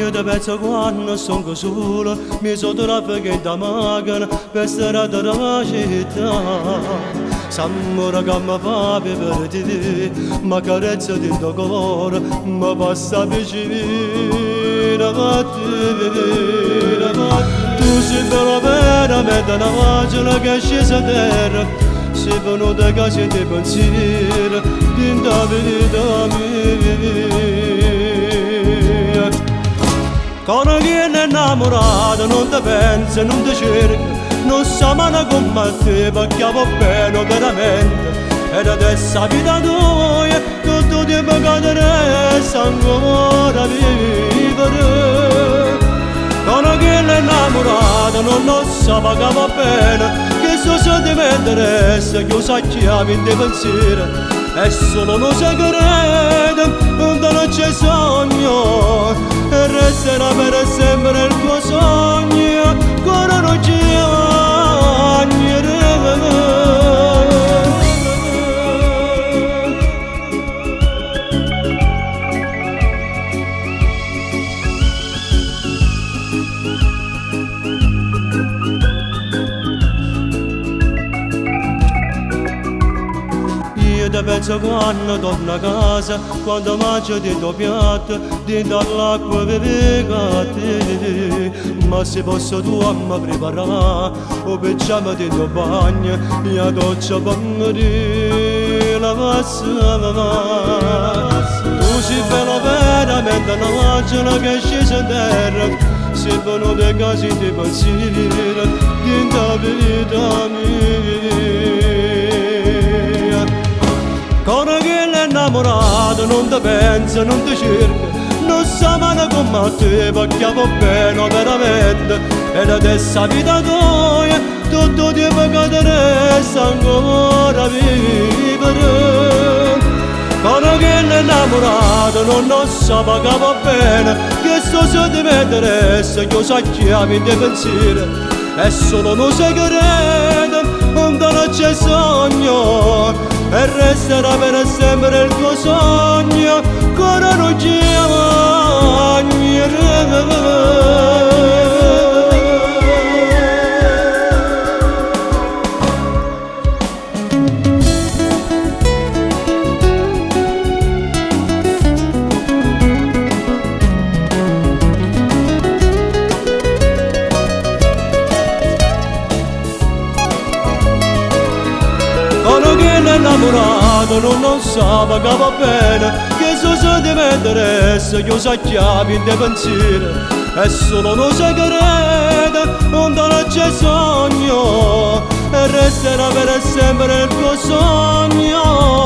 Io ti penso quando sono solo, mi sono trafficato da macchina per strada della città. S'amore che mi fa vivere di te, ma carezza di tuo cuore, mi passa vicino a te. Tu sei bella veramente una pagina che è scesa a terra, sei venuta a casa di pensieri, di la vita mia. Quando viene innamorato non ti pensa, non ti cerca, non sa mai come te, perché va bene veramente. Ed adesso la vita tua, tutto il tempo che ti resta ancora vivere. Quando viene innamorato non sa che va bene, che suo sentimento resta chiuso a chiave di pensiero. È solo un segreto, non c'è sogno, e resterà per sempre il tuo sogno, ancora non ci Io ti penso quando torno a casa, quando mangio di tuo piatto, di dall'acqua bevica a te. Ma se posso tu a me preparare, o pigiama di tuo bagno, mia doccia per morire la passa. Tu sei bella veramente una pagina che è scesa a terra, sei venuta a casa di pensieri, di la vita mia. Quando viene innamorato non ti pensa, non ti cerca, non sa mai come te, perché va bene veramente. Ed adesso la vita tua, tutto il tempo che ti resta ancora vivere. Quando viene innamorato non sa che va bene, che suo sentimento resta chiuso a chiave di pensiero. È solo un segreto, non c'è sogno, e resterà per sempre il tuo sogno, ancora non ci Quando viene innamorato non sa che va bene, che suo sentimento resta chiuso a chiave di pensiero. È solo un segreto, non c'è sogno, e resterà per sempre il tuo sogno.